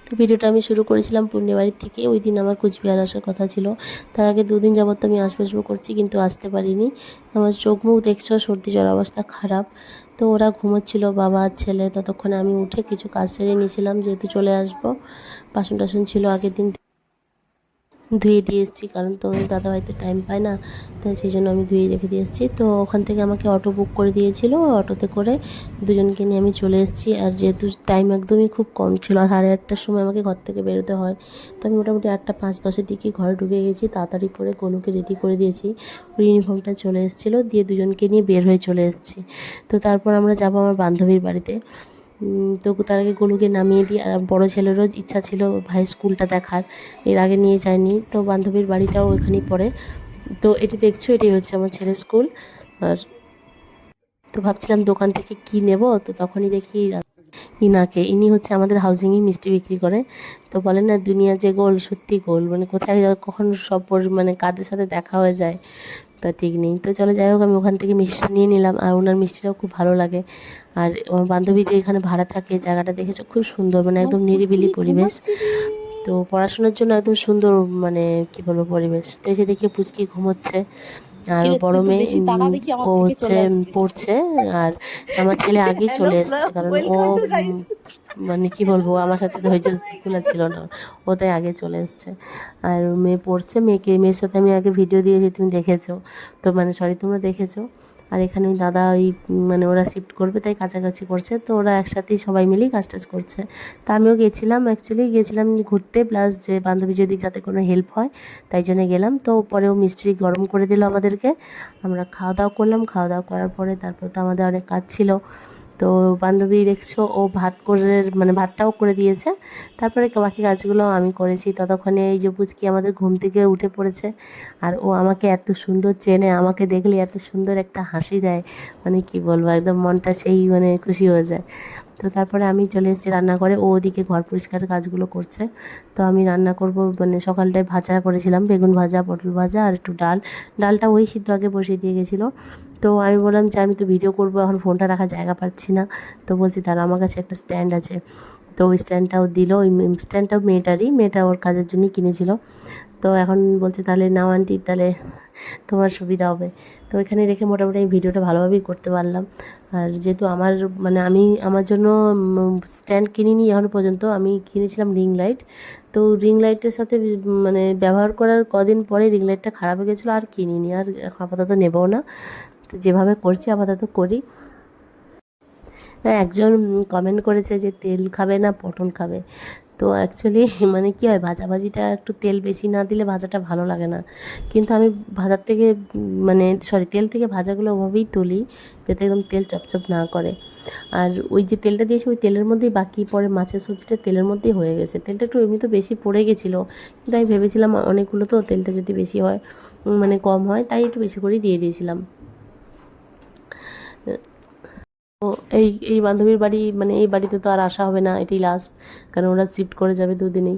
তো ভিডিওটা আমি শুরু করেছিলাম পূর্ণিমারির থেকে। ওই দিন আমার কুচবিহার আসার কথা ছিল। তার আগে 2 দিন যাবত আমি আসবো করছি, কিন্তু আসতে পারিনি। আমার চোখ মুখ দেখছো, সর্দি জ্বর, অবস্থা খারাপ। তো ওরা ঘুমোচ্ছিল, বাবা আর ছেলে। ততক্ষণে আমি উঠে কিছু কাজ সেরে নিয়েছিলাম, যেহেতু চলে আসবো। বাসন টাসন ছিল আগের দিন ধুয়ে দিয়ে এসেছি, কারণ তো দাদাভাই তো টাইম পায় না, তাই সেই জন্য আমি ধুয়ে রেখে দিয়ে এসেছি। তো ওখান থেকে আমাকে অটো বুক করে দিয়েছিল, অটোতে করে দুজনকে নিয়ে আমি চলে এসেছি। আর যেহেতু টাইম একদমই খুব কম ছিল, 8:30টার সময় আমাকে ঘর থেকে বেরোতে হয়, তো আমি মোটামুটি 8:05-10-এর দিকে ঘরে ঢুকে গেছি। তাড়াতাড়ি করে গনুকে রেডি করে দিয়েছি, ওর ইউনিফর্মটা চলে এসেছিলো, দিয়ে দুজনকে নিয়ে বের হয়ে চলে এসেছি। তো তারপর আমরা যাবো আমার বান্ধবীর বাড়িতে। তো তার আগে গোলুকে নামিয়ে দিই। আর বড় ছেলেরও ইচ্ছা ছিল ভাইয়ের স্কুলটা দেখার, এর আগে নিয়ে যায়নি। তো বান্ধবীর বাড়িটাও ওখানেই পড়ে। তো এটি দেখছো, এটি হচ্ছে আমার ছেলের স্কুল। আর তো ভাবছিলাম দোকান থেকে কি নেব, তো তখনই দেখি ইনাকে। ইনি হচ্ছে আমাদের হাউজিংয়ে মিষ্টি বিক্রি করে। তো বলেন না, দুনিয়া যে গোল, সত্যি গোল, মানে কোথায় কখন সব মানে কাদের সাথে দেখা হয়ে যায় তা ঠিক নেই। তো চলো, যাই হোক, আমি ওখান থেকে মিষ্টি নিয়ে নিলাম। আর ওনার মিষ্টিটাও খুব ভালো লাগে। আর আমার বান্ধবী যে এখানে ভাড়া থাকে, জায়গাটা দেখেছো, খুব সুন্দর, মানে একদম নিরিবিলি পরিবেশ। তো পড়াশোনার জন্য একদম সুন্দর, মানে কি বলবো, পরিবেশ। তো এসে দেখি পুচকি ঘুমোচ্ছে, আর কিরে বড় তুই তো মেয়ে বেশি তাড়াতাড়ি আমার ও থেকে হচ্ছে চলে আসছিস। পড়ছে। আর আমার ছেলে আগেই হ্যালো চলে এসছে, ফ্রেন্ড, কারণ ও ওয়েলকাম টু গাইস। মানে কি বলবো, আমার সাথে ধৈর্য কুলাচ্ছিল না, ও তাই আগে চলে এসছে। আর মেয়ে পড়ছে, মেয়ের সাথে আমি আগে ভিডিও দিয়েছি, তুমি দেখেছো তো, মানে সরি, তোমরা দেখেছো। আর এখানে ওই দাদা ওই মানে ওরা শিফট করবে, তাই কাছাকাছি করছে, তো ওরা একসাথেই সবাই মিলেই কাজ টাজ করছে। তা আমিও গেছিলাম, অ্যাকচুয়ালি গেছিলাম ঘুরতে, প্লাস যে বান্ধবী যদি যাতে কোনো হেল্প হয় তাই জন্য গেলাম। তো পরেও মিষ্টি গরম করে দিল আমাদেরকে, আমরা খাওয়া দাওয়া করলাম। খাওয়া দাওয়া করার পরে তারপর তো আমাদের অনেক কাজ ছিল। তো বান্ধবী দেখছো, ও ভাত করে, মানে ভাতটাও করে দিয়েছে। তারপরে বাকি কাজগুলো আমি করেছি। ততক্ষণে এই যে পুচকি আমাদের ঘুম থেকে উঠে পড়েছে। আর ও আমাকে এত সুন্দর চেনে, আমাকে দেখলে এত সুন্দর একটা হাসি দেয়, মানে কি বলবো, একদম মনটা সেই মানে খুশি হয়ে যায়। তো তারপরে আমি চলে এসেছি রান্নাঘরে, ও ওদিকে ঘর পরিষ্কারের কাজগুলো করছে। তো আমি রান্না করব, মানে সকালটায় ভাজা করেছিলাম, বেগুন ভাজা, পটল ভাজা, আর একটু ডাল। ডালটা ওই সিদ্ধ আগে বসিয়ে দিয়ে গেছিলো। তো আমি বললাম যে আমি তো ভিডিও করবো, এখন ফোনটা রাখার জায়গা পাচ্ছি না। তো বলছি, তার আমার কাছে একটা স্ট্যান্ড আছে। তো ওই স্ট্যান্ডটাও দিল। ওই স্ট্যান্ডটাও মেয়েটা ওর কাজের জন্যই কিনেছিল। তো এখন বলছে, তাহলে নাও আন্টি, তাহলে তোমার সুবিধা হবে। তো এখানে রেখে মোটামুটি আমি ভিডিওটা ভালোভাবেই করতে পারলাম। আর যেহেতু আমার, মানে আমি আমার জন্য স্ট্যান্ড কিনিনি এখনও পর্যন্ত, আমি কিনেছিলাম রিং লাইট। তো রিং লাইটের সাথে মানে ব্যবহার করার কদিন পরে রিং লাইটটা খারাপ হয়ে গেছিলো, আর কিনিনি, আর এখন আপাতত নেবও না। তো যেভাবে করছি আপাতত করি। একজন কমেন্ট করেছে যে তেল খাবে না পটল খাবে। তো অ্যাকচুয়ালি মানে কী হয়, ভাজাভাজিটা একটু তেল বেশি না দিলে ভাজাটা ভালো লাগে না। কিন্তু আমি ভাজার থেকে মানে সরি, তেল থেকে ভাজাগুলো ওভাবেই তুলি, যাতে একদম তেল চপচপ না করে। আর ওই যে তেলটা দিয়েছি, ওই তেলের মধ্যেই বাকি পরে মাছের সবজিটা তেলের মধ্যেই হয়ে গেছে। তেলটা একটু এমনি তো বেশি পড়ে গেছিলো, কিন্তু আমি ভেবেছিলাম অনেকগুলো তো, তেলটা যদি বেশি হয়, মানে কম হয়, তাই একটু বেশি করেই দিয়ে দিয়েছিলাম। তো এই বান্ধবীর বাড়ি, মানে এই বাড়িতে তো আর আসা হবে না, এটাই লাস্ট, কারণ ওরা শিফট করে যাবে 2 দিনেই।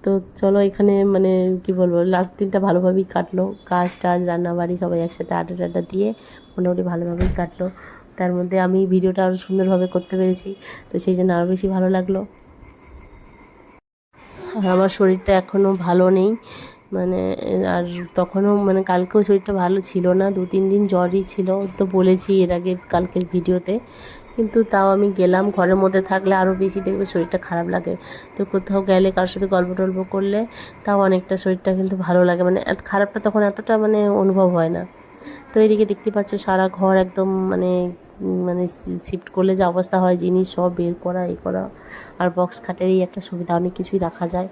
তো চলো, এখানে মানে কি বলবো, লাস্ট দিনটা ভালোভাবেই কাটলো, কাজ টাজ রান্নাবাড়ি সবাই একসাথে আড্ডা টাড্ডা দিয়ে মোটামুটি ভালোভাবেই কাটলো। তার মধ্যে আমি ভিডিওটা আরও সুন্দরভাবে করতে পেরেছি, তো সেই জন্য আরও বেশি ভালো লাগলো। আর আমার শরীরটা এখনও ভালো নেই, মানে আর তখনও মানে কালকেও শরীরটা ভালো ছিল না, 2-3 দিন জ্বরই ছিল, তো বলেছি এর আগে কালকের ভিডিওতে। কিন্তু তাও আমি গেলাম, ঘরের মধ্যে থাকলে আরও বেশি দেখবে শরীরটা খারাপ লাগে। তো কোথাও গেলে কারোর সাথে গল্প টল্প করলে তাও অনেকটা শরীরটা কিন্তু ভালো লাগে, মানে খারাপটা তখন এতটা মানে অনুভব হয় না। তো এদিকে দেখতে পাচ্ছ, সারা ঘর একদম মানে মানে শিফট করলে যে অবস্থা হয়, জিনিস সব বের করা, এ করা। আর বক্স খাটেরই একটা সুবিধা, অনেক কিছুই রাখা যায়।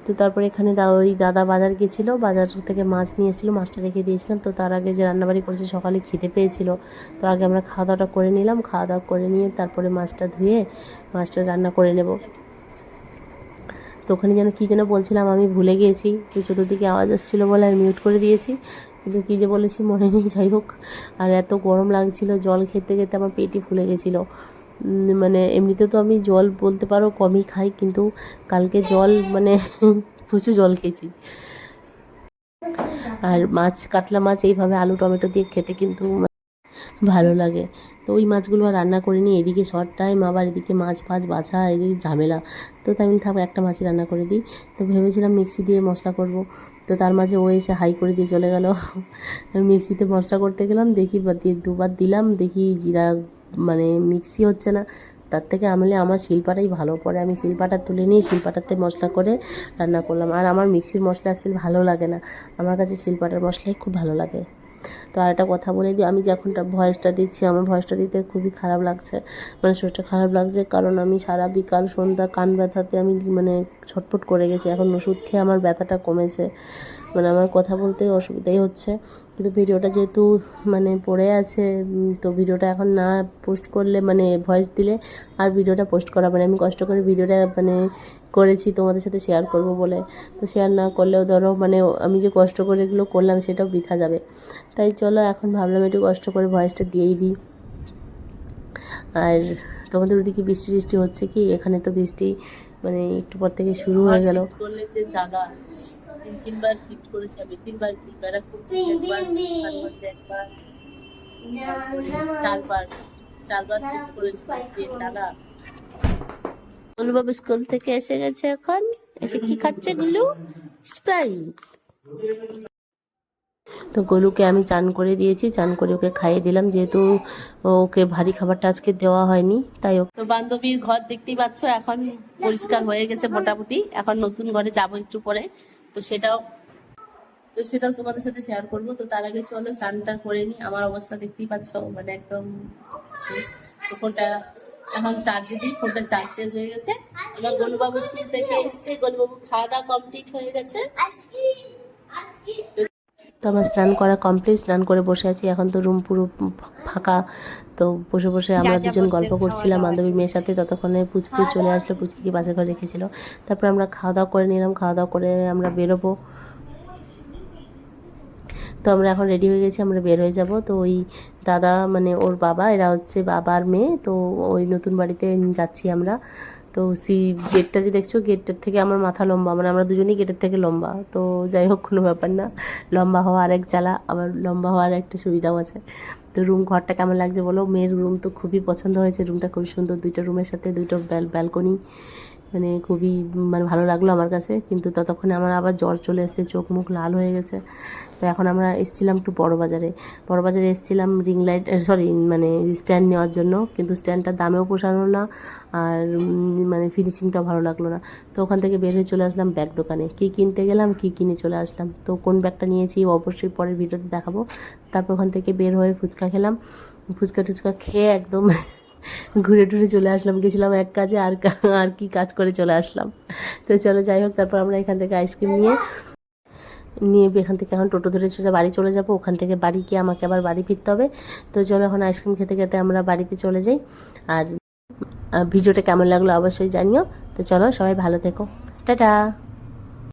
তো তারপরে এখানে ওই দাদা বাজার গেছিলো, বাজার থেকে মাছ নিয়ে এসেছিলো, মাছটা রেখে দিয়েছিলাম। তো তার আগে যে রান্নাবাড়ি করেছি, সকালে খিদে পেয়েছিলো, তো আগে আমরা খাওয়া দাওয়াটা করে নিলাম। খাওয়া দাওয়া করে নিয়ে তারপরে মাছটা ধুয়ে মাছটা রান্না করে নেব। তো ওখানে যেন কী যেন বলছিলাম, আমি ভুলে গিয়েছি, তো চতুর্দিকে আওয়াজ আসছিলো বলে আমি মিউট করে দিয়েছি, কিন্তু কী যে বলেছি মনে নেই। যাই হোক, আর এত গরম লাগছিলো, জল খেতে খেতে আমার পেটই ফুলে গেছিলো। মানে এমনিতে তো আমি জল বলতে পারো কমই খাই, কিন্তু কালকে জল মানে প্রচুর জল খেয়েছি। আর মাছ, কাতলা মাছ এইভাবে আলু টমেটো দিয়ে খেতে কিন্তু ভালো লাগে। তো ওই মাছগুলো আর রান্না করিনি, এদিকে শর্ট টাইম, আবার এদিকে মাছ ফাছ বাছা, এদিকে ঝামেলা। তো তাই আমি থাকবো একটা মাছই রান্না করে দিই। তো ভেবেছিলাম মিক্সি দিয়ে মশলা করব, তো তার মাঝে ও এসে হাই করে দিয়ে চলে গেল। মিক্সিতে মশলা করতে গেলাম, দেখি দুবার দিলাম, দেখি জিরা মানে মিক্সি হচ্ছে না। তার থেকে আমার শিলপাটাই ভালো, পরে আমি শিলপাটা তুলে নিয়ে শিলপাটাতে মশলা করে রান্না করলাম। আর আমার মিক্সির মশলা অ্যাকচুয়ালি ভালো লাগে না, আমার কাছে শিলপাটার মশলাই খুব ভালো লাগে। তো আর একটা কথা বলে দিই, আমি যখনটা ভয়েসটা দিচ্ছি আমার ভয়েসটা দিতে খুবই খারাপ লাগছে, মানে শরীরটা খারাপ লাগছে, কারণ আমি সারা বিকাল সন্ধ্যা কান ব্যথাতে আমি মানে ছটফট করে গেছি। এখন ওষুধ খেয়ে আমার ব্যথাটা কমেছে, মানে আমার কথা বলতে অসুবিধাই হচ্ছে। কিন্তু ভিডিওটা যেহেতু মানে পড়ে আছে, তো ভিডিওটা এখন না পোস্ট করলে মানে ভয়েস দিলে আর ভিডিওটা পোস্ট করা মানে আমি কষ্ট করে ভিডিওটা মানে করেছি তোমাদের সাথে শেয়ার করব বলে, তো শেয়ার না করলেও ধরো মানে আমি যে কষ্ট করে এগুলো করলাম সেটাও বৃথা যাবে। তাই চলো এখন ভাবলাম একটু কষ্ট করে ভয়েসটা দিয়েই দিই। আর তোমাদের ওদিকে বৃষ্টি টিষ্টি হচ্ছে কি? এখানে তো বৃষ্টি মানে একটু পর থেকে শুরু হয়ে গেল। করলে যে জায়গা 3-3বার শিফট করেছি আমি, 3বার কি ব্যারাকপুর একবার, খানগঞ্জে একবার, তারপরে 4বার শিফট করেছি। যে জায়গা। গুলুবাবু স্কুল থেকে এসে গেছে, এখন এসে কি খাচ্ছে গুলু? স্প্রাইট। তো গোলুকে আমি চান করে দিয়েছি, চান করে ওকে খাইয়ে দিলাম, যেহেতু ওকে ভারী খাবারটা আজকে দেওয়া হয়নি তাই। তো বান্ধবীর ঘর দেখতেই পাচ্ছ এখন পরিষ্কার হয়ে গেছে মোটামুটি, এখন নতুন ঘরে যাবো একটু পরে, তো সেটাও তোমাদের সাথে শেয়ার করবো। তো তার আগে চলো চানটা করে নিই। আমার অবস্থা দেখতেই পাচ্ছ মানে একদম, তো ফোনটা এখন চার্জে দিই, ফোনটা চার্জ শেষ হয়ে গেছে। আমার গোলুবাবু স্কুল থেকে এসছে, গোলুবাবু খাওয়া দাওয়া কমপ্লিট হয়ে গেছে। তো আমার স্নান করা কমপ্লিট, স্নান করে বসে আছি, এখন তো রুম পুরো ফাঁকা। তো বসে বসে আমরা দুজন গল্প করছিলাম বান্ধবীর মেয়ের সাথে, ততক্ষণে পুচকি চলে আসলো, পুচকিকে বাসা ঘরে রেখেছিল। তারপর আমরা খাওয়া দাওয়া করে নিলাম, খাওয়া দাওয়া করে আমরা বেরোবো। তো আমরা এখন রেডি হয়ে গেছি, আমরা বের হয়ে যাব। তো ওই দাদা মানে ওর বাবা, এরা হচ্ছে বাবার মেয়ে, তো ওই নতুন বাড়িতে যাচ্ছি আমরা। তো গেটটা যে দেখছো, গেটটার থেকে আমার মাথা লম্বা, মানে আমরা দুজনেই গেটের থেকে লম্বা। তো যাই হোক কোনো ব্যাপার না, লম্বা হওয়া আরেক জ্বালা, আবার লম্বা হওয়ার একটা সুবিধাও আছে। তো ঘরটা কেমন লাগছে বলো? মেয়ের রুম তো খুবই পছন্দ হয়েছে, রুমটা খুব সুন্দর, 2টা রুমের সাথে 2টো ব্যালকনি, মানে খুবই মানে ভালো লাগলো আমার কাছে। কিন্তু ততক্ষণে আমার আবার জ্বর চলে এসেছে, চোখ মুখ লাল হয়ে গেছে। তো এখন আমরা এসেছিলাম একটু বড়বাজারে এসেছিলাম রিং লাইট সরি মানে স্ট্যান্ড নেওয়ার জন্য, কিন্তু স্ট্যান্ডটার দামেও পোষানো না, আর মানে ফিনিশিংটাও ভালো লাগলো না। তো ওখান থেকে বের হয়ে চলে আসলাম ব্যাগ দোকানে, কী কিনতে গেলাম, কী কিনে চলে আসলাম। তো কোন ব্যাগটা নিয়েছি অবশ্যই পরের ভিডিওতে দেখাবো। তারপর ওখান থেকে বের হয়ে ফুচকা খেলাম, ফুচকা টুচকা খেয়ে একদম ঘুরে টুরে চলে আসলাম, গেছিলাম এক কাজে আর কি কাজ করে চলে আসলাম। তো চলো যাই হোক, তারপর আমরা এখান থেকে আইসক্রিম নিয়ে এখান থেকে এখন টোটো ধরে সোজা বাড়ি চলে যাব। ওখান থেকে বাড়ি গিয়ে আমাকে আবার বাড়ি ফিরতে হবে। তো চলো এখন আইসক্রিম খেতে খেতে আমরা বাড়িতে চলে যাই। আর ভিডিওটা কেমন লাগলো অবশ্যই জানিও। তো চলো সবাই ভালো থেকো, টাটা।